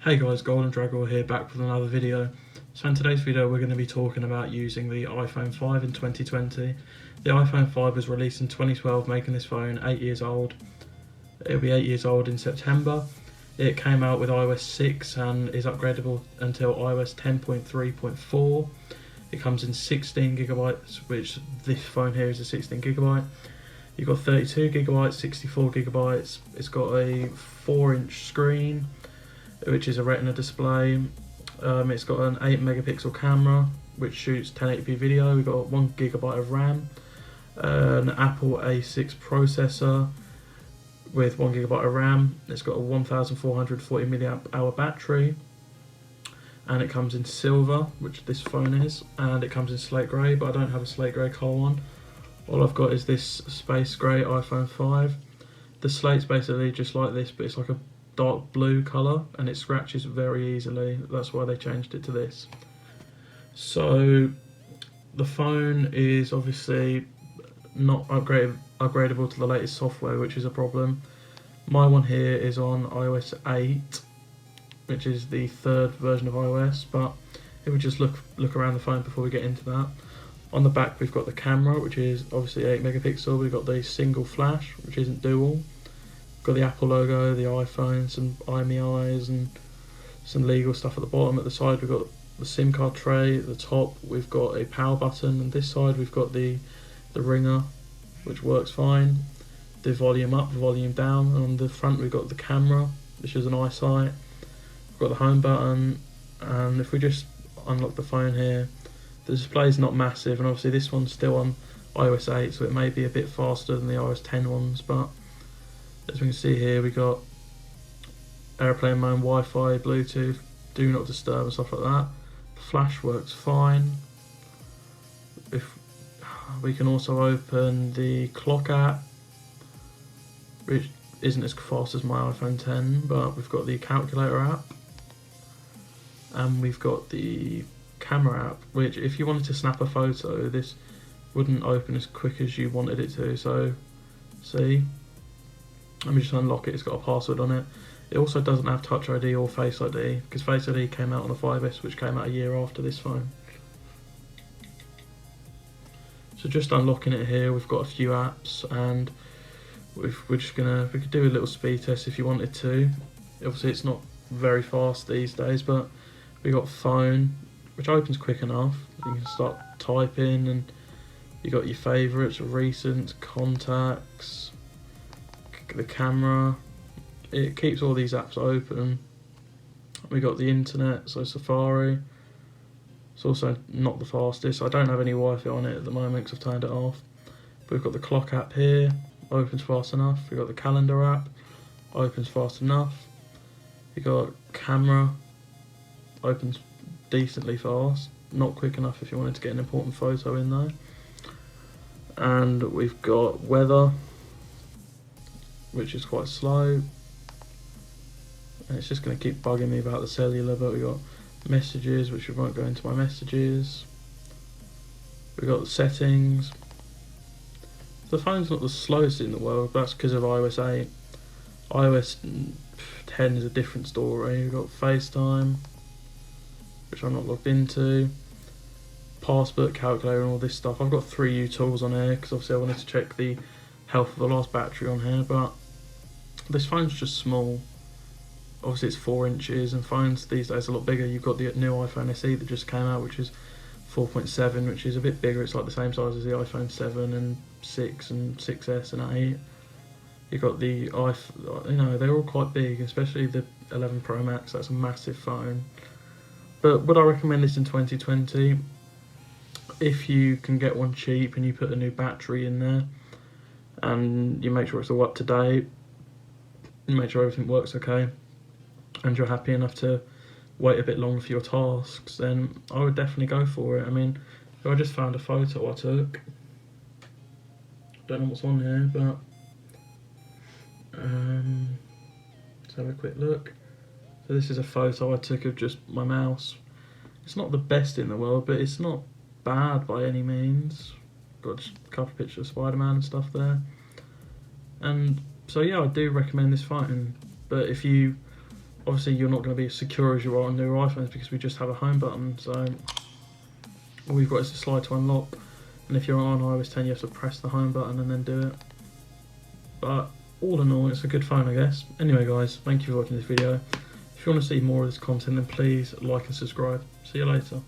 Hey guys, Golden Dragor here, back with another video. So in today's video we're going to be talking about using the iPhone 5 in 2020. The iPhone 5 was released in 2012, making this phone 8 years old. It'll be 8 years old in September. It came out with iOS 6 and is upgradable until iOS 10.3.4. It comes in 16GB, which this phone here is a 16GB. You've got 32GB, 64GB. It's got a 4-inch screen, which is a Retina display. It's got an 8 megapixel camera which shoots 1080p video. We've got 1GB of RAM, an Apple A6 processor with 1GB of RAM. It's got a 1440 milliamp hour battery, and it comes in silver, which this phone is, and it comes in slate grey, but I don't have a slate grey colour one. All I've got is this space grey iPhone 5. The slate's basically just like this, but it's like a dark blue colour and it scratches very easily. That's why they changed it to this. So the phone is obviously not upgradable to the latest software, which is a problem. My one here is on iOS 8, which is the third version of iOS, but if we just look around the phone before we get into that. On the back we've got the camera, which is obviously 8 megapixel. We've got the single flash, which isn't dual. Got the Apple logo, the iPhone, some IMEIs and some legal stuff at the bottom. At the side we've got the SIM card tray. At the top we've got a power button, and this side we've got the ringer, which works fine. The volume up, volume down. And on the front we've got the camera, which is an eyesight. We've got the home button, and if we just unlock the phone here, the display is not massive, and obviously this one's still on iOS 8, so it may be a bit faster than the iOS 10 ones, but as we can see here, we got airplane mode, Wi-Fi, Bluetooth, do not disturb and stuff like that. The flash works fine. If we can also open the clock app, which isn't as fast as my iPhone 10, but we've got the calculator app, and we've got the camera app, which if you wanted to snap a photo, this wouldn't open as quick as you wanted it to. So see, let me just unlock it. It's got a password on it. It also doesn't have Touch ID or Face ID, because Face ID came out on the 5S, which came out a year after this phone. So just unlocking it here, we've got a few apps, and we could do a little speed test if you wanted to. Obviously it's not very fast these days, but we got phone, which opens quick enough. You can start typing, and you got your favourites, recent, contacts, the camera. It keeps all these apps open. We got the internet, so Safari. It's also not the fastest. I don't have any Wi-Fi on it at the moment because I've turned it off. But we've got the clock app here, opens fast enough. We've got the calendar app, opens fast enough. We got camera, opens decently fast, not quick enough if you wanted to get an important photo in though. And we've got weather, which is quite slow, and it's just going to keep bugging me about the cellular. But we got messages, which we won't go into my messages. We got the settings. The phone's not the slowest in the world, but that's because of iOS 8. iOS 10 is a different story. We've got FaceTime, which I'm not logged into, passport, calculator, and all this stuff. I've got 3 tools on here because obviously I wanted to check the health of the last battery on here, but this phone's just small. Obviously it's 4 inches, and phones these days are a lot bigger. You've got the new iPhone SE that just came out, which is 4.7, which is a bit bigger. It's like the same size as the iPhone 7 and 6 and 6S and 8. You've got the iPhone, you know, they're all quite big, especially the 11 Pro Max. That's a massive phone. But would I recommend this in 2020? If you can get one cheap and you put a new battery in there, and you make sure it's all up to date, you make sure everything works okay, and you're happy enough to wait a bit longer for your tasks, then I would definitely go for it. I mean, I just found a photo I took. Don't know what's on here, but let's have a quick look. So this is a photo I took of just my mouse. It's not the best in the world, but it's not bad by any means. Got just a couple of pictures of Spider-Man and stuff there. And so yeah, I do recommend this phone. But if you Obviously you're not going to be as secure as you are on newer iPhones because we just have a home button, so all we've got is a slide to unlock, and if you're on iOS 10 you have to press the home button and then do it. But all in all, it's a good phone, I guess. Anyway guys, thank you for watching this video. If you want to see more of this content, then please like and subscribe. See you later.